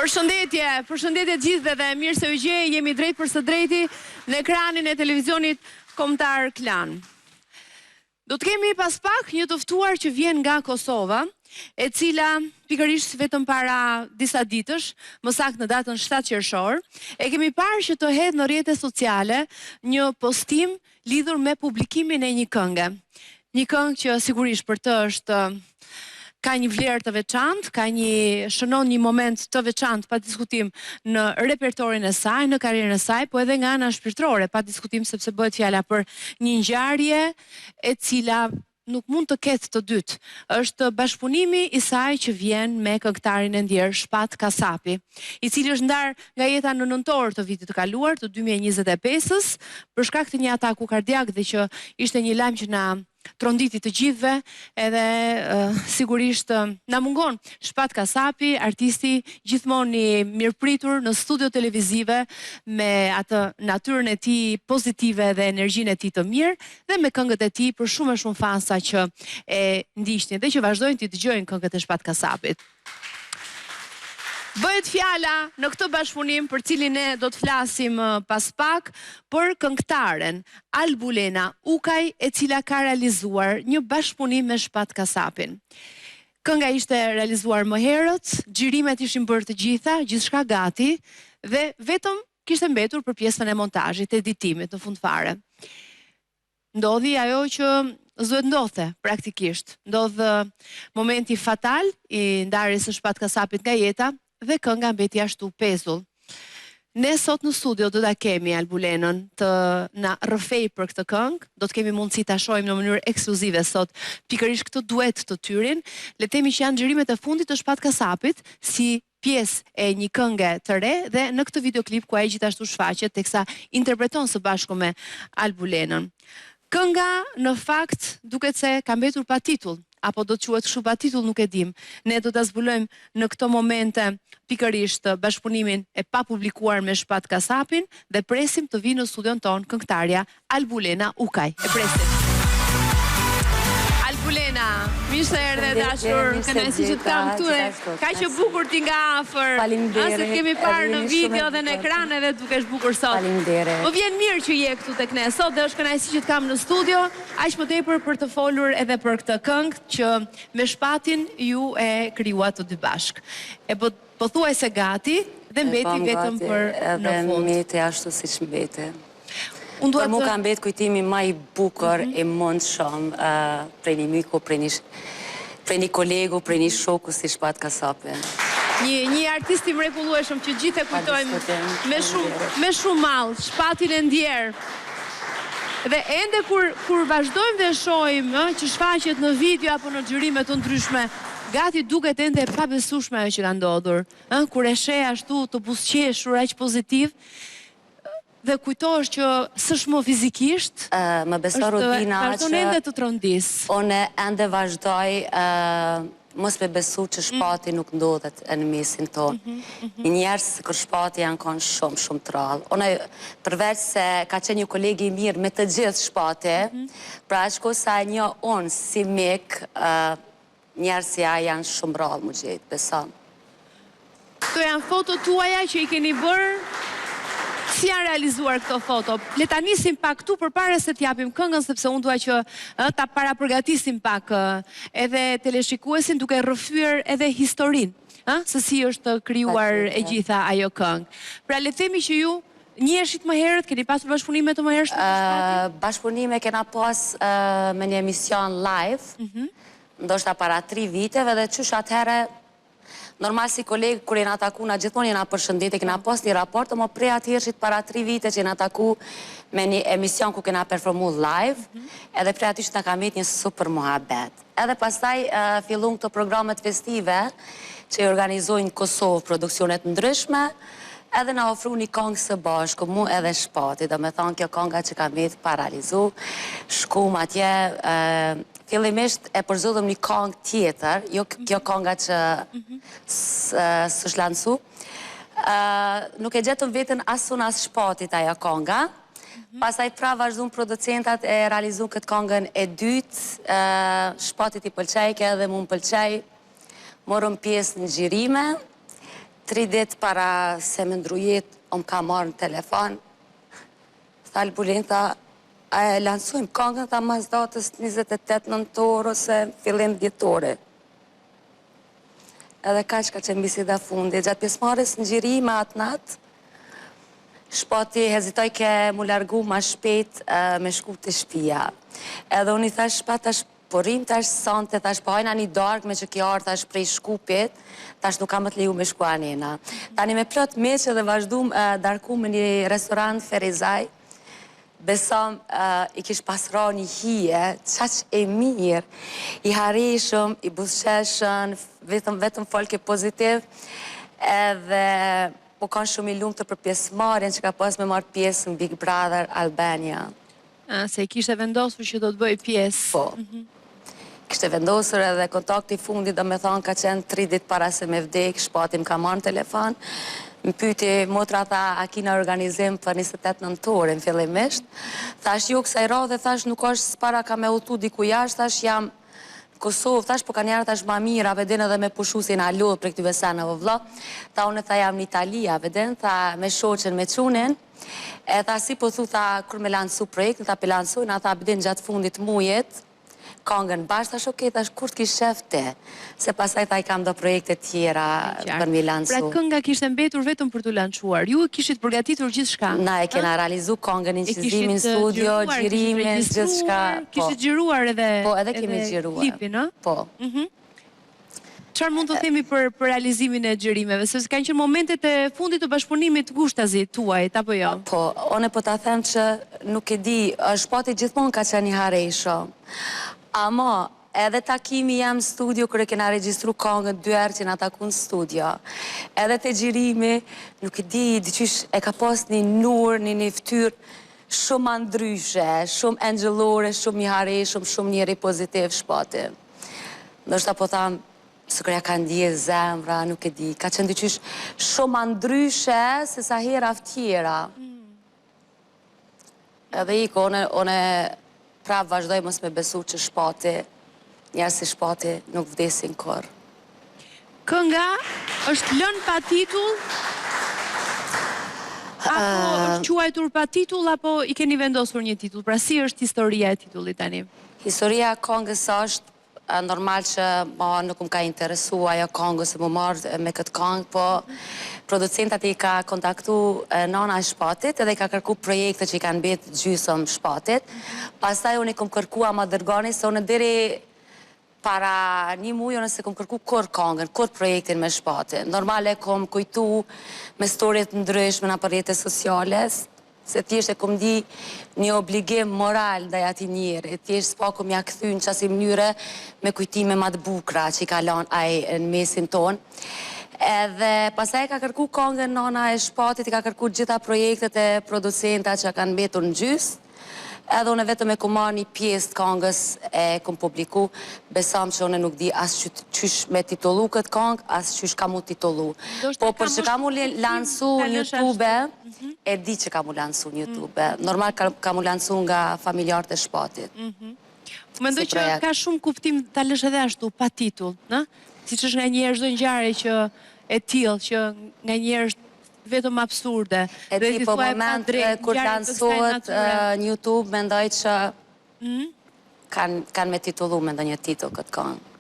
Përshëndetje gjithëve dhe mirë se u gjej, jemi drejt për së drejti në ekranin e televizionit kombëtar Klan. Do të kemi pas pak një të ftuar që vjen nga Kosova, e cila pikërisht vetëm para disa ditësh, më saktë në datën 7 qershor, e kemi parë që të hedh në rrjetet sociale një postim lidhur me publikimin e një këngë. Një këngë që sigurisht për të është ka një vlerë të veçantë, shënon një moment të veçantë pa diskutim në repertorin e saj, në karrierën e saj, po edhe nga ana shpirtërore, pa diskutim sepse bëhet fjala për një ngjarje e cila nuk mund të ketë të dytë. Është bashkëpunimi i saj që vjen me këngëtarin e ndjer Shpat Kasapi, i cili është ndar nga jeta në nëntor të vitit të kaluar, të 2025-s, për shkak të një ataku kardiak dhe që ishte një lajm që na tronditi të gjithëve, edhe sigurisht na mungon Shpat Kasapi, artisti gjithmonë i mirëpritur në studio televizive me atë natyrën e tij pozitive dhe energjinë e tij të mirë dhe me këngët e tij për shumë e shumë fansa që e ndiqnin dhe që vazhdojnë të dëgjojnë këngët e Shpat Kasapit. Bëhet fjala në këtë bashkëpunim për cilin ne do të flasim pas pak për këngëtaren Albulena Ukaj, e cila ka realizuar një bashkëpunim me Shpat Kasapin. Kënga ishte realizuar më herët, xhirimet ishin bërë të gjitha, gjithçka gati dhe vetëm kishte mbetur për pjesën e montazhit, editimit në fund fare. Ndodhi ajo që s'duhet ndodhte praktikisht. Ndodh momenti fatal i ndarjes së Shpat Kasapit nga jeta dhe kënga mbeti ashtu pezull. Ne sot në studio do ta kemi Albulenën të na rrëfej për këtë këngë. Do të kemi mundësi ta shohim në mënyrë ekskluzive sot pikërisht këtë duet të tyrin. Le të themi që janë xhirimet e fundit të Shpat Kasapit si pjesë e një këngë të re dhe në këtë videoklip ku ai gjithashtu shfaqet teksa interpreton së bashku me Albulenën. Kënga në fakt duket se ka mbetur pa titull, apo do të quhet kështu pa titull, nuk e dim. Ne do ta zbulojmë në këto momente pikërisht bashkëpunimin e papublikuar me Shpat Kasapin dhe presim të vinë në studion ton këngëtarja Albulena Ukaj. E presim. Albulena, mirë se erdhe dashur, kënaqësi që të kam këtu. Kaq që bukur ti nga afër. Faleminderit. As kemi parë në video dhe në ekran edhe dukesh bukur sot. Faleminderit. Më vjen mirë që je këtu tek ne sot dhe është kënaqësi që të kam në studio, aq më tepër për të folur edhe për këtë këngë që me Shpatin ju e krijuat të dy bashk. E pothuajse gati dhe mbeti vetëm për në fund. Edhe mbeti ashtu siç mbeti. Për mu ka mbet kujtimi ma i bukur e mundshëm prej një miku, prej një kolegu, prej një shoku si Shpat Kasapi. Një artist i mrekullueshëm që gjithë e kujtojmë me shumë mall, Shpatin e ndjer. Dhe ende kur vazhdojmë dhe shohim që shfaqet në video apo në xhirime të ndryshme, gati duket ende e pabesueshme ajo që ka ndodhur. Kur e sheh ashtu të buzëqeshur aq pozitiv, dhe kujtohesh që s'është më fizikisht, më beso rutina që ende të trondis. Unë ende vazhdoj mos me besu që Shpati nuk ndodhet në mesin tonë. Njerës kër Shpati janë konë shumë të rallë. Unë përveç se ka qenë një kolegi i mirë me të gjithë Shpati, pra shko sa një unë si mik, njerës ja janë shumë rallë më gjithë, beson. Këto janë foto tuaja që i keni bërë. Si janë realizuar këto foto? Le ta nisim pak këtu përpara se t'japim këngën, sepse unë dua që ta parapërgatisim pak edhe teleshikuesin duke rrëfyer edhe historinë, se si është krijuar e gjitha ajo këngë. Pra le të themi që ju njiheshit më herët, keni pasur bashkëpunime të më hershme me Shpatin? Bashkëpunime kena pas me një emision live, ndoshta para 3 viteve dhe qysh atëherë normal si kolegë, kur jena taku, na gjithmonë jena përshëndetje, kena pas një raport, më prej atëhershit para 3 vite që jena taku me një emision ku kena performu live, edhe prej aty që na ka mbet një super muhabet. Edhe pastaj fillun këto programet festive që i organizojnë Kosovë, produksionet ndryshme, edhe na ofru një këngë së bashku, mu edhe Shpati, dhe me thonë kjo kënga që ka mbet pa realizu, shkum atje, fillimisht e përzudhëm një këngë tjetër, jo kjo kënga që së shlancu. Nuk e gjetëm vetën asun as Shpatit aja kënga. Pasaj pra vazhdojmë producentat e realizu këtë këngën e dytë. Shpatit i pëlqej, ke edhe mu më pëlqej. Morëm pjesë në xhirime. 3 ditë para se me ndrujet, o më ka marrë në telefon, tha Albulin, tha, a e lansojmë këngën, tha mas datës 28 nëntor ose fillim dhjetore. Edhe ka që biseda fundi. Gjatë pjesëmarrjes në xhirime atë natë, shpati hezitoj ke mu largu ma shpejt me shku të shtëpia. Edhe unë i thash pa tash porim tash sante, tash po hajna një darkë me që ki arë tash prej Shkupit, tash nuk kam të leju me shku anena. Tani me plot meqe dhe vazhdum darku me një restorant Ferizaj, besom i kish pasra një hije, qaq e mirë, i harishëm, i busqeshën, vetëm folke pozitiv, edhe po kanë shumë i lumë të për pjesëmarrjen që ka pas me marrë pjesë në Big Brother Albania. Se kishte vendosur që do të bëj pjesë. Po. Kishte vendosur edhe kontakti fundi do me thonë ka qenë 3 ditë para se me vdek, shpatim ka marrë në telefon, më pyti motra tha a kina organizim për 28 nëntore në fillimisht. Thash jo kësaj radhe, thash nuk është s'para ka me utu diku jashtë, thash jam në Kosovë, thash po ka njerë thash ma mira, vedin edhe me pushu si na lodhë për këtyve senëve vëlla. Tha unë tha jam në Italia, vedin, tha me shoqen me qunin. E tha si po thu tha kur me lansu projektin, tha pe lansujnë, tha bedin gjatë fundit mujet, kongën bashkë, thash okej, thash kur t'kish shef te, se pasaj tha i kam do projekte tjera për mi lansu. Pra kënga kishte mbetur vetëm për t'u lançuar, ju e kishit përgatitur gjithë shka? Na e kena realizu kongën, incizimin, studio, gjirimin, gjithë shka. Kishit gjiruar edhe po, edhe kemi gjiruar. Klipin, no? Po. Çfarë mund të themi për realizimin e xhirimeve? Sepse kanë qenë momentet e fundit të bashkëpunimit të Gushtazit tuaj, apo jo? Po, one po ta them që nuk e di, shpati gjithmonë ka qenë i hareshëm. Ama, edhe takimi jam studio kërë kena regjistru kongën 2 herë që na taku në studio. Edhe të xhirimi, nuk e di, diqysh e ka pas një nur, një ftyrë shumë andryshe, shumë angelore, shumë i hareshëm, shumë njeri pozitiv shpati. Ndoshta po tham, së kërja ka ndje zemra, nuk e di, ka qenë diqysh shumë andryshe se sa hera tjera. Edhe iko, one prapë vazhdoj mos me besu që shpati, njerë si shpati nuk vdesin kur. Kënga është lënë pa titull, apo është quajtur pa titull, apo i keni vendosur një titull? Pra si është historia e titullit tani? Historia këngës është normal që nuk më ka interesu ajo këngë se më marrë me këtë këngë, po producentat i ka kontaktu nana e shpatit edhe i ka kërku projekte që i kanë betë gjysëm shpatit. Pastaj unë i kom kërku ama dërgani se unë deri para një mujë unë se kom kërku kur këngën, kur projektin me shpatit. Normal e kom kujtu me storit ndryshme në për rrjetet sociales, se thjesht e kom di një obligim moral ndaj ati njeri, thjesht s'pa kom ja këthy në qasi mënyre me kujtime ma të bukra që i ka lanë aj në mesin ton. Edhe pasaj ka kërku kongën nana e shpatit, i ka kërku gjitha projektet e producenta që kanë betur në gjys, edhe une vetëm e ku marrë një pjesë të kongës e kom publiku, besam që une nuk di as qysh me titullu këtë kongë, as qysh ka mu titullu. Po për që ka mu lansu në YouTube, e di që ka mu lansu në YouTube. Normal ka mu lansu nga familjarët e shpatit. Mendoj që ka shumë kuptim ta lësh edhe ashtu, pa titull, në? Si që është nga njerë çdo ngjarje që e tillë, që nga njerë është vetëm absurde. E ti po moment kur lansohet në YouTube, mendoj që kanë me titullu me ndonjë titull këtë këngë.